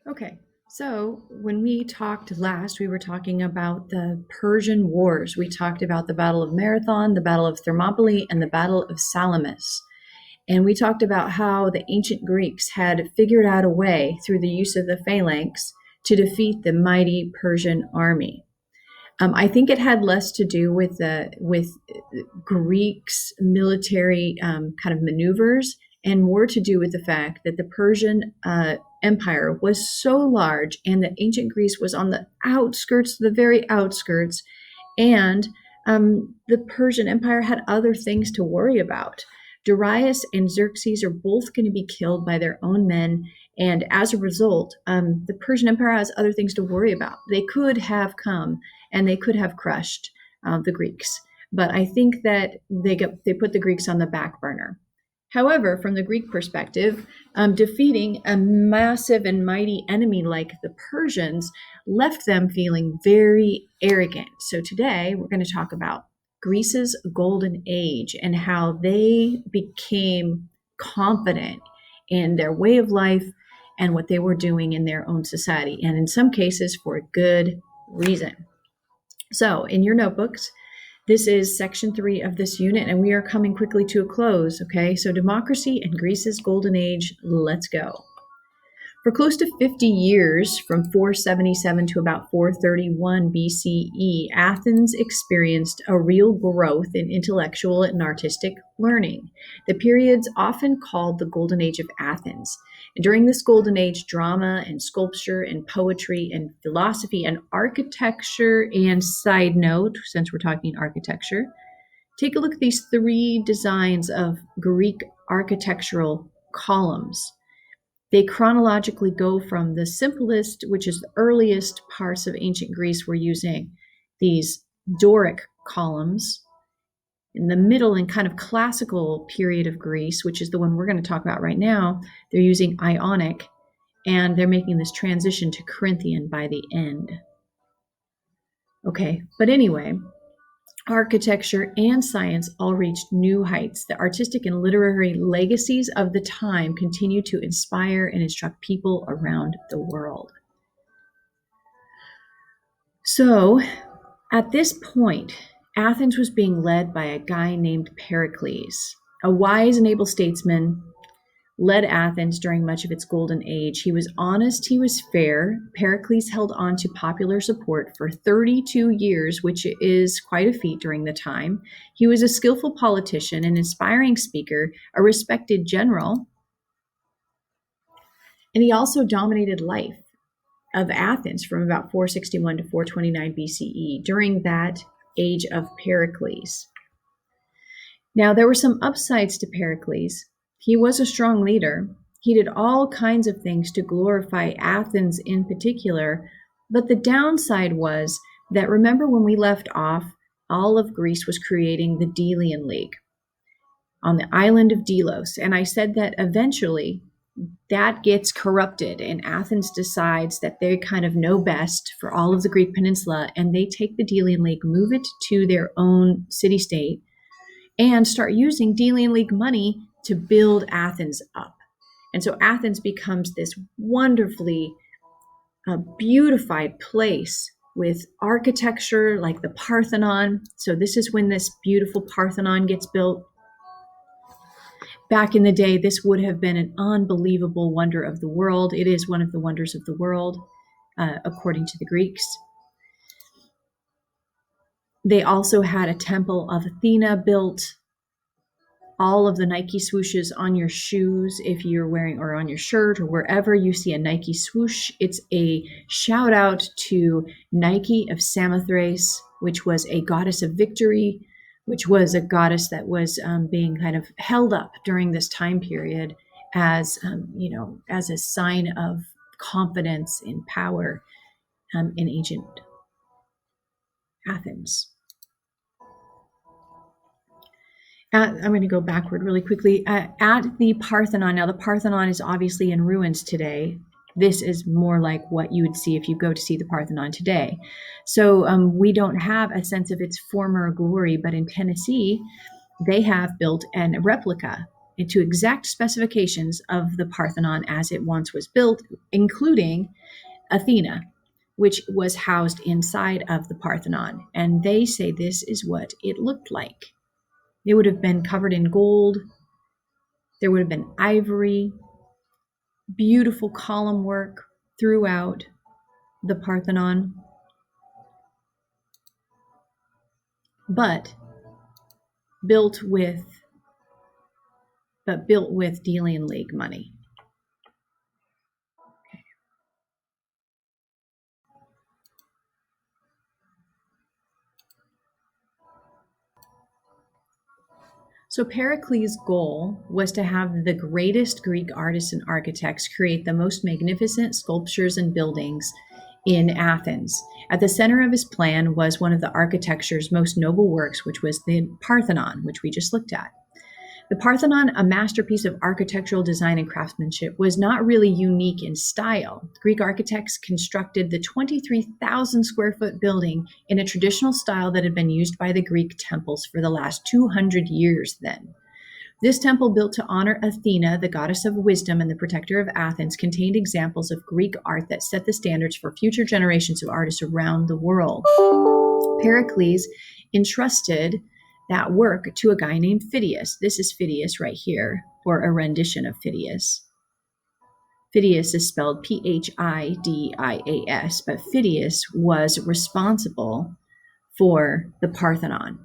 Okay, so when we talked last, we were talking about the Persian Wars. We talked about the Battle of Marathon, the Battle of Thermopylae, and the Battle of Salamis. And we talked about how the ancient Greeks had figured out a way through the use of the phalanx to defeat the mighty Persian army. I think it had less to do with Greeks' military kind of maneuvers, and more to do with the fact that the Persian Empire was so large, and that ancient Greece was on the outskirts, the very outskirts, and the Persian Empire had other things to worry about. Darius and Xerxes are both going to be killed by their own men. And as a result, the Persian Empire has other things to worry about. They could have come and they could have crushed the Greeks. But I think that they put the Greeks on the back burner. However, from the Greek perspective, defeating a massive and mighty enemy like the Persians left them feeling very arrogant. So today we're going to talk about Greece's golden age and how they became confident in their way of life and what they were doing in their own society, and in some cases for a good reason. So in your notebooks, this is section 3 of this unit, and we are coming quickly to a close, okay? So democracy and Greece's golden age, let's go. For close to 50 years, from 477 to about 431 BCE, Athens experienced a real growth in intellectual and artistic learning. The period's often called the Golden Age of Athens. And during this Golden Age, drama and sculpture and poetry and philosophy and architecture, and side note, since we're talking architecture, take a look at these 3 designs of Greek architectural columns. They chronologically go from the simplest, which is the earliest parts of ancient Greece were using these Doric columns. In the middle and kind of classical period of Greece, which is the one we're going to talk about right now, they're using Ionic, and they're making this transition to Corinthian by the end. Okay, but anyway, architecture and science all reached new heights. The artistic and literary legacies of the time continue to inspire and instruct people around the world. So, at this point, Athens was being led by a guy named Pericles, a wise and able statesman. Led Athens during much of its golden age. He was honest, he was fair. Pericles held on to popular support for 32 years, which is quite a feat during the time. He was a skillful politician, an inspiring speaker, a respected general, and he also dominated life of Athens from about 461 to 429 BCE during that age of Pericles. Now, there were some upsides to Pericles. He was a strong leader. He did all kinds of things to glorify Athens in particular, but the downside was that, remember when we left off, all of Greece was creating the Delian League on the island of Delos, and I said that eventually that gets corrupted, and Athens decides that they kind of know best for all of the Greek peninsula, and they take the Delian League, move it to their own city-state, and start using Delian League money to build Athens up. And so Athens becomes this wonderfully beautified place with architecture like the Parthenon. So this is when this beautiful Parthenon gets built. Back in the day, this would have been an unbelievable wonder of the world. It is one of the wonders of the world, according to the Greeks. They also had a temple of Athena built. All of the Nike swooshes on your shoes, if you're wearing, or on your shirt, or wherever you see a Nike swoosh, it's a shout out to Nike of Samothrace, which was a goddess of victory, which was a goddess that was being kind of held up during this time period as, as a sign of confidence in power in ancient Athens. I'm going to go backward really quickly. At the Parthenon, now the Parthenon is obviously in ruins today. This is more like what you would see if you go to see the Parthenon today. So we don't have a sense of its former glory, but in Tennessee, they have built a replica to exact specifications of the Parthenon as it once was built, including Athena, which was housed inside of the Parthenon. And they say this is what it looked like. It would have been covered in gold. There would have been ivory, beautiful column work throughout the Parthenon. But built with Delian League money. So Pericles' goal was to have the greatest Greek artists and architects create the most magnificent sculptures and buildings in Athens. At the center of his plan was one of the architecture's most noble works, which was the Parthenon, which we just looked at. The Parthenon, a masterpiece of architectural design and craftsmanship, was not really unique in style. Greek architects constructed the 23,000 square foot building in a traditional style that had been used by the Greek temples for the last 200 years then. This temple, built to honor Athena, the goddess of wisdom and the protector of Athens, contained examples of Greek art that set the standards for future generations of artists around the world. Pericles entrusted that work to a guy named Phidias. This is Phidias right here, or a rendition of Phidias. Phidias is spelled Phidias, but Phidias was responsible for the Parthenon.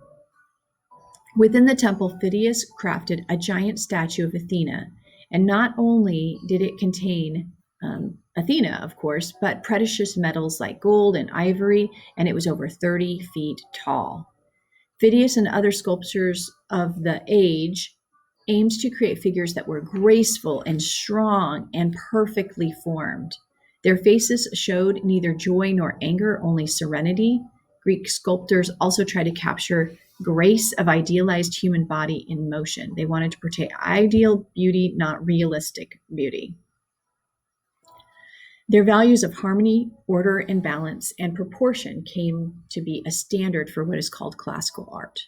Within the temple, Phidias crafted a giant statue of Athena, and not only did it contain Athena, of course, but precious metals like gold and ivory, and it was over 30 feet tall. Phidias and other sculptors of the age aimed to create figures that were graceful and strong and perfectly formed. Their faces showed neither joy nor anger, only serenity. Greek sculptors also tried to capture grace of idealized human body in motion. They wanted to portray ideal beauty, not realistic beauty. Their values of harmony, order, and balance and proportion came to be a standard for what is called classical art.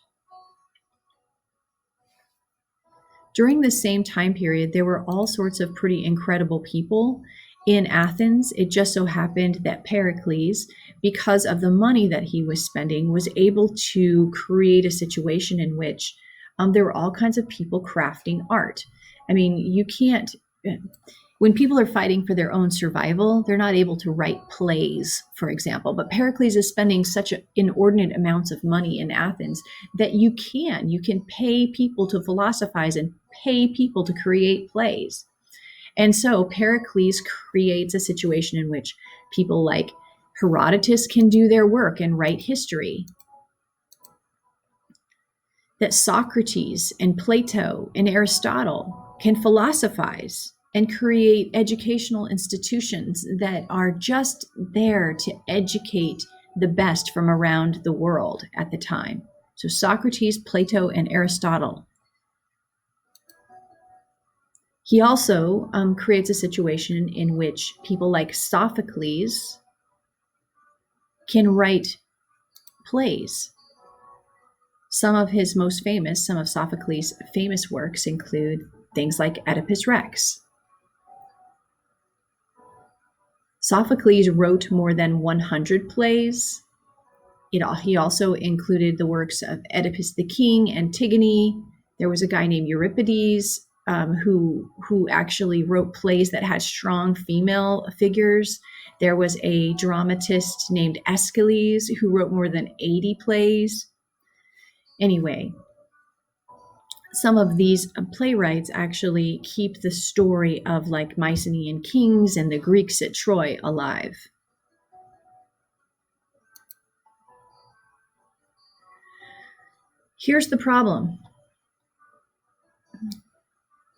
During the same time period, there were all sorts of pretty incredible people in Athens. It just so happened that Pericles, because of the money that he was spending, was able to create a situation in which there were all kinds of people crafting art. I mean, you can't... When people are fighting for their own survival, they're not able to write plays, for example. But Pericles is spending such inordinate amounts of money in Athens that you can pay people to philosophize and pay people to create plays. And so Pericles creates a situation in which people like Herodotus can do their work and write history. That Socrates and Plato and Aristotle can philosophize and create educational institutions that are just there to educate the best from around the world at the time. So Socrates, Plato, and Aristotle. He also creates a situation in which people like Sophocles can write plays. Some of Sophocles' famous works include things like Oedipus Rex. Sophocles wrote more than 100 plays. He also included the works of Oedipus the King, Antigone. There was a guy named Euripides who actually wrote plays that had strong female figures. There was a dramatist named Aeschylus who wrote more than 80 plays. Anyway, some of these playwrights actually keep the story of like Mycenaean kings and the Greeks at Troy alive. Here's the problem.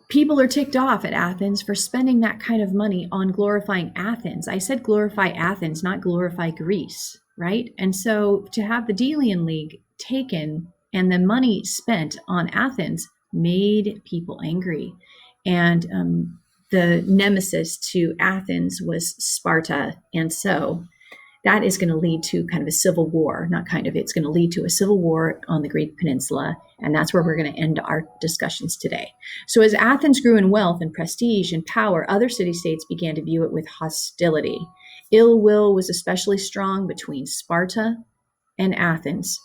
People are ticked off at Athens for spending that kind of money on glorifying Athens. I said glorify Athens, not glorify Greece, right? And so to have the Delian League taken and the money spent on Athens made people angry. And the nemesis to Athens was Sparta. And so that is going to lead to kind of a civil war, it's going to lead to a civil war on the Greek peninsula. And that's where we're going to end our discussions today. So as Athens grew in wealth and prestige and power, other city-states began to view it with hostility. Ill will was especially strong between Sparta and Athens.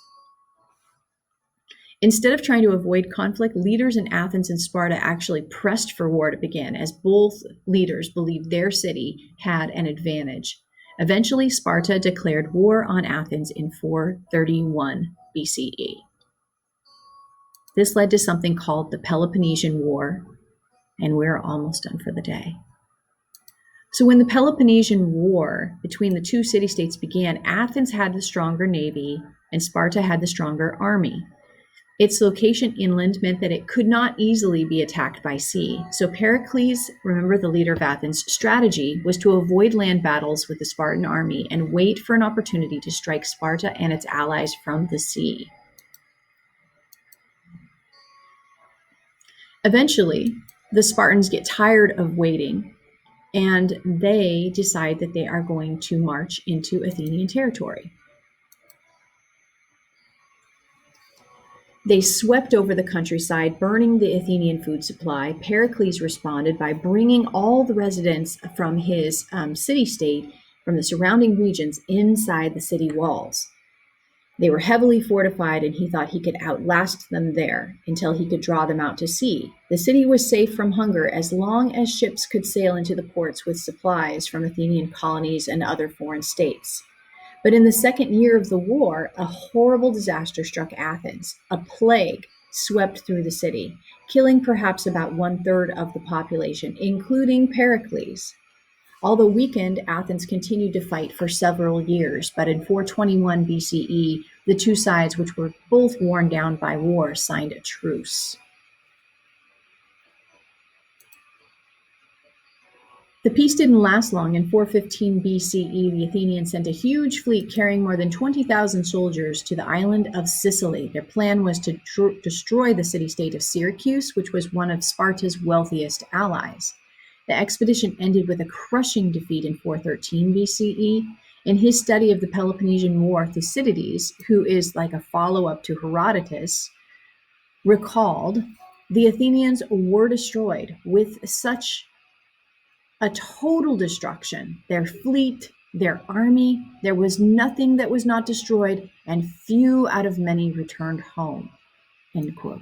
Instead of trying to avoid conflict, leaders in Athens and Sparta actually pressed for war to begin, as both leaders believed their city had an advantage. Eventually, Sparta declared war on Athens in 431 BCE. This led to something called the Peloponnesian War, and we're almost done for the day. So when the Peloponnesian War between the two city-states began, Athens had the stronger navy and Sparta had the stronger army. Its location inland meant that it could not easily be attacked by sea. So Pericles, remember the leader of Athens' strategy, was to avoid land battles with the Spartan army and wait for an opportunity to strike Sparta and its allies from the sea. Eventually, the Spartans get tired of waiting and they decide that they are going to march into Athenian territory. They swept over the countryside, burning the Athenian food supply. Pericles responded by bringing all the residents from his city-state from the surrounding regions inside the city walls. They were heavily fortified, and he thought he could outlast them there until he could draw them out to sea. The city was safe from hunger as long as ships could sail into the ports with supplies from Athenian colonies and other foreign states. But in the second year of the war, a horrible disaster struck Athens. A plague swept through the city, killing perhaps about 1/3 of the population, including Pericles. Although weakened, Athens continued to fight for several years, but in 421 BCE, the two sides, which were both worn down by war, signed a truce. The peace didn't last long. In 415 BCE, the Athenians sent a huge fleet carrying more than 20,000 soldiers to the island of Sicily. Their plan was to destroy the city-state of Syracuse, which was one of Sparta's wealthiest allies. The expedition ended with a crushing defeat in 413 BCE. In his study of the Peloponnesian War, Thucydides, who is like a follow-up to Herodotus, recalled, the Athenians were destroyed with such a total destruction. Their fleet, their army, there was nothing that was not destroyed, and few out of many returned home. End quote.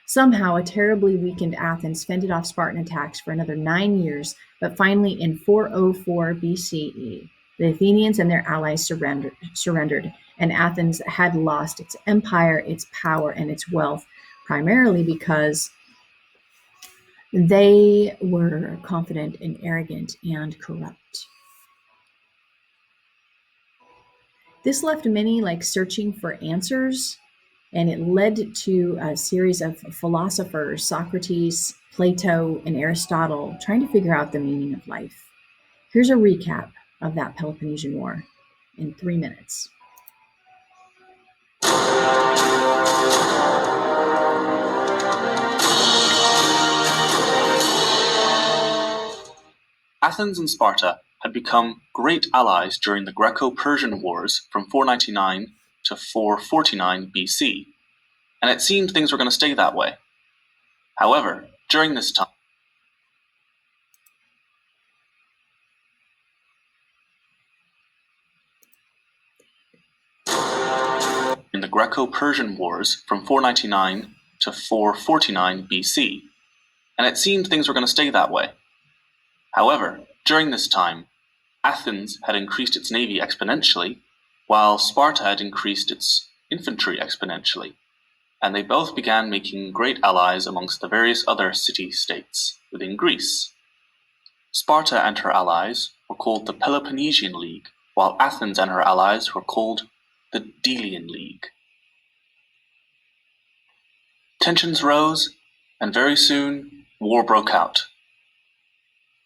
Somehow, a terribly weakened Athens fended off Spartan attacks for another 9 years, but finally in 404 BCE, the Athenians and their allies surrendered, and Athens had lost its empire, its power, and its wealth, primarily because they were confident and arrogant and corrupt. This left many searching for answers, and it led to a series of philosophers, Socrates, Plato, and Aristotle, trying to figure out the meaning of life. Here's a recap of that Peloponnesian War in 3 minutes. Athens and Sparta had become great allies during the Greco-Persian Wars from 499 to 449 BC, and it seemed things were going to stay that way. However, during this time, in the Greco-Persian Wars from 499 to 449 BC, and it seemed things were going to stay that way. However, during this time, Athens had increased its navy exponentially, while Sparta had increased its infantry exponentially, and they both began making great allies amongst the various other city-states within Greece. Sparta and her allies were called the Peloponnesian League, while Athens and her allies were called the Delian League. Tensions rose, and very soon, war broke out.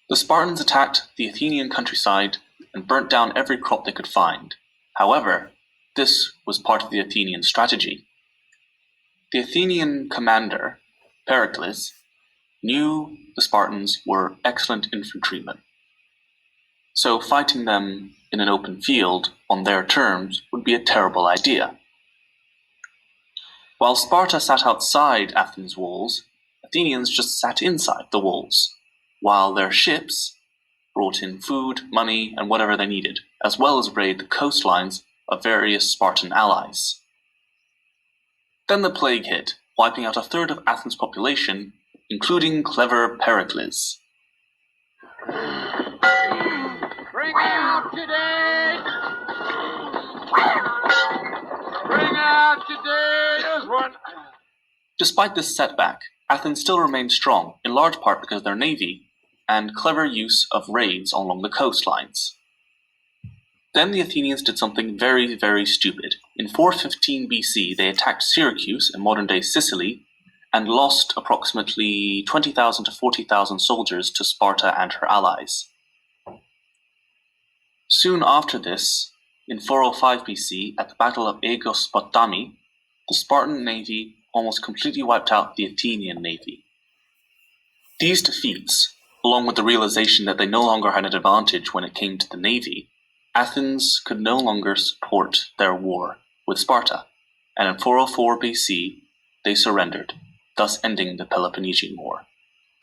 The Spartans attacked the Athenian countryside and burnt down every crop they could find. However, this was part of the Athenian strategy. The Athenian commander, Pericles, knew the Spartans were excellent infantrymen. so fighting them in an open field on their terms would be a terrible idea. While Sparta sat outside Athens' walls, Athenians just sat inside the walls, while their ships brought in food, money, and whatever they needed, as well as raid the coastlines of various Spartan allies. Then the plague hit, wiping out a third of Athens' population, including clever Pericles. Bring out today! Bring out today! There's one! Despite this setback, Athens still remained strong, in large part because of their navy and clever use of raids along the coastlines. Then the Athenians did something very, very stupid. In 415 BC, they attacked Syracuse in modern-day Sicily and lost approximately 20,000 to 40,000 soldiers to Sparta and her allies. Soon after this, in 405 BC, at the Battle of Aegospotami, the Spartan navy almost completely wiped out the Athenian navy. These defeats, along with the realization that they no longer had an advantage when it came to the navy, Athens could no longer support their war with Sparta, and in 404 BC, they surrendered, thus ending the Peloponnesian War.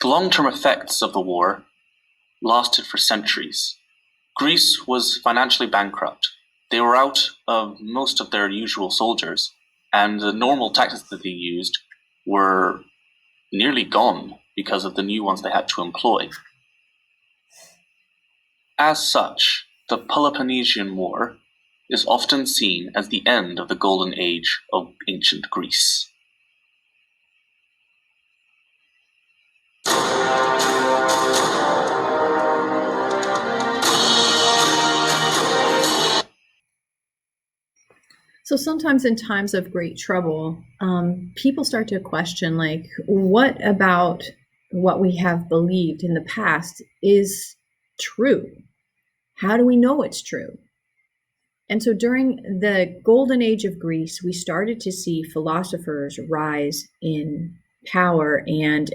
The long-term effects of the war lasted for centuries. Greece was financially bankrupt. They were out of most of their usual soldiers, and the normal tactics that they used were nearly gone because of the new ones they had to employ. As such, the Peloponnesian War is often seen as the end of the golden age of ancient Greece. So sometimes in times of great trouble, people start to question, like, what about what we have believed in the past is true? How do we know it's true? And so during the golden age of Greece, we started to see philosophers rise in power and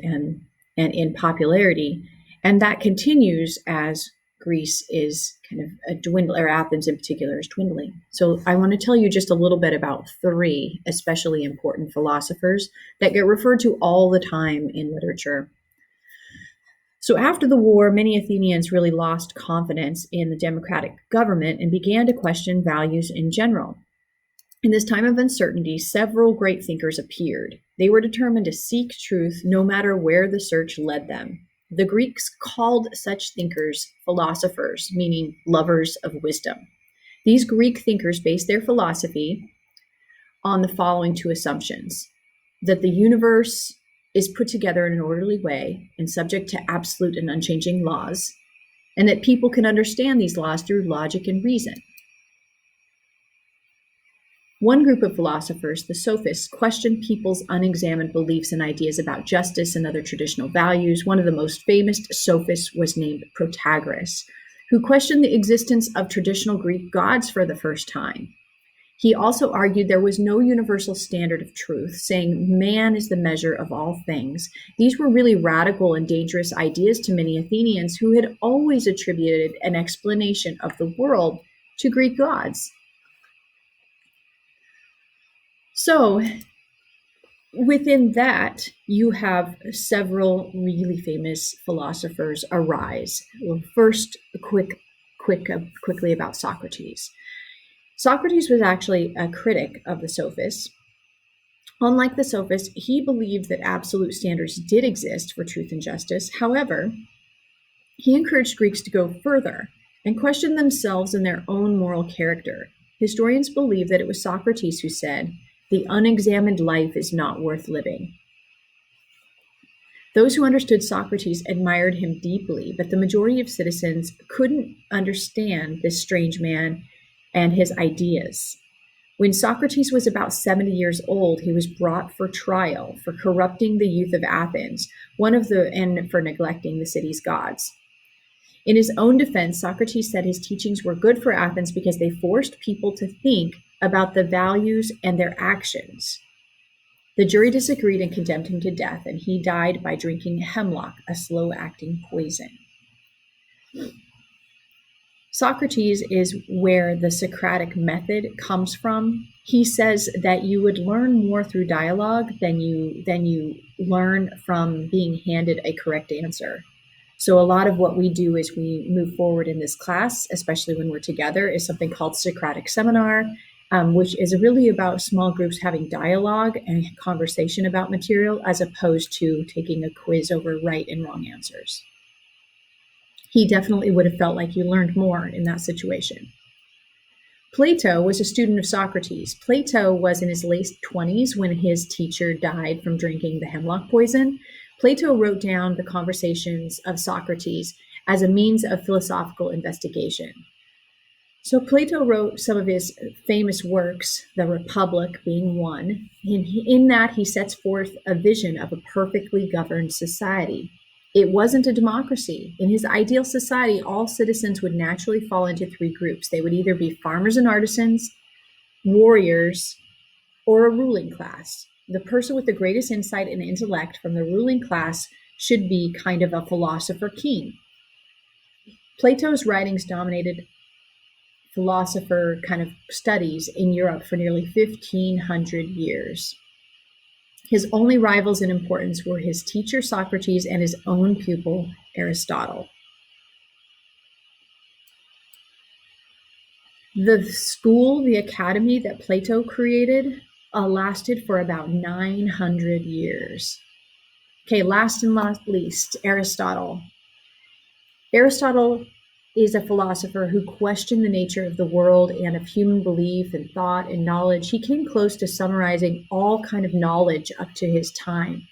in popularity. And that continues as Greece is kind of a dwindle, or Athens in particular is dwindling. So I want to tell you just a little bit about three especially important philosophers that get referred to all the time in literature. So after the war, many Athenians really lost confidence in the democratic government and began to question values in general. In this time of uncertainty, several great thinkers appeared. They were determined to seek truth no matter where the search led them. The Greeks called such thinkers philosophers, meaning lovers of wisdom. These Greek thinkers based their philosophy on the following two assumptions: that the universe is put together in an orderly way and subject to absolute and unchanging laws, and that people can understand these laws through logic and reason. One group of philosophers, the sophists, questioned people's unexamined beliefs and ideas about justice and other traditional values. One of the most famous sophists was named Protagoras, who questioned the existence of traditional Greek gods for the first time. He also argued there was no universal standard of truth, saying man is the measure of all things. These were really radical and dangerous ideas to many Athenians who had always attributed an explanation of the world to Greek gods. So within that, you have several really famous philosophers arise. Well, first, quickly about Socrates. Socrates was actually a critic of the sophists. Unlike the sophists, he believed that absolute standards did exist for truth and justice. However, he encouraged Greeks to go further and question themselves and their own moral character. Historians believe that it was Socrates who said, "The unexamined life is not worth living." Those who understood Socrates admired him deeply, but the majority of citizens couldn't understand this strange man and his ideas. When Socrates was about 70 years old, he was brought for trial for corrupting the youth of Athens, and for neglecting the city's gods. In his own defense, Socrates said his teachings were good for Athens because they forced people to think about the values and their actions. The jury disagreed and condemned him to death, and he died by drinking hemlock, a slow-acting poison. Socrates is where the Socratic method comes from. He says that you would learn more through dialogue than you learn from being handed a correct answer. So a lot of what we do as we move forward in this class, especially when we're together, is something called Socratic Seminar, which is really about small groups having dialogue and conversation about material as opposed to taking a quiz over right and wrong answers. He definitely would have felt like you learned more in that situation. Plato was a student of Socrates. Plato was in his late 20s when his teacher died from drinking the hemlock poison. Plato wrote down the conversations of Socrates as a means of philosophical investigation. So Plato wrote some of his famous works, The Republic being one. In that, he sets forth a vision of a perfectly governed society. It wasn't a democracy. In his ideal society, all citizens would naturally fall into three groups. They would either be farmers and artisans, warriors, or a ruling class. The person with the greatest insight and intellect from the ruling class should be kind of a philosopher king. Plato's writings dominated philosopher kind of studies in Europe for nearly 1,500 years. His only rivals in importance were his teacher Socrates and his own pupil Aristotle. The school, the academy that Plato created, lasted for about 900 years. Okay, last and not least, Aristotle. Aristotle is a philosopher who questioned the nature of the world and of human belief and thought and knowledge. He came close to summarizing all kind of knowledge up to his time.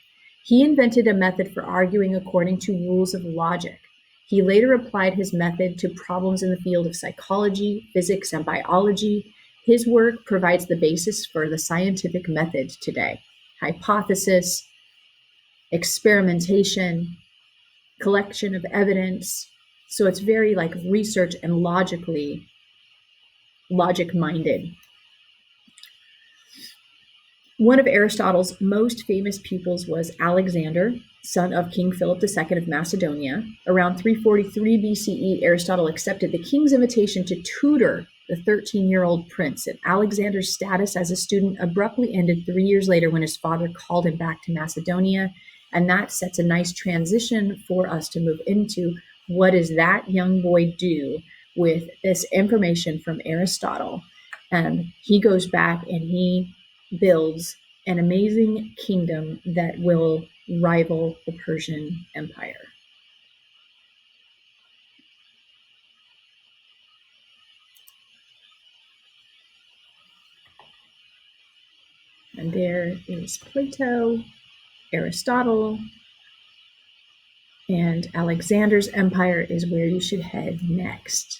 He invented a method for arguing according to rules of logic. He later applied his method to problems in the field of psychology, physics, and biology. His work provides the basis for the scientific method today: hypothesis, experimentation, collection of evidence. So it's very like research and logic-minded. One of Aristotle's most famous pupils was Alexander, son of King Philip II of Macedonia. Around 343 BCE, Aristotle accepted the king's invitation to tutor the 13-year-old prince, and Alexander's status as a student abruptly ended 3 years later when his father called him back to Macedonia, and that sets a nice transition for us to move into what does that young boy do with this information from Aristotle. And he goes back and he builds an amazing kingdom that will rival the Persian Empire. And there is Plato, Aristotle, and Alexander's empire is where you should head next.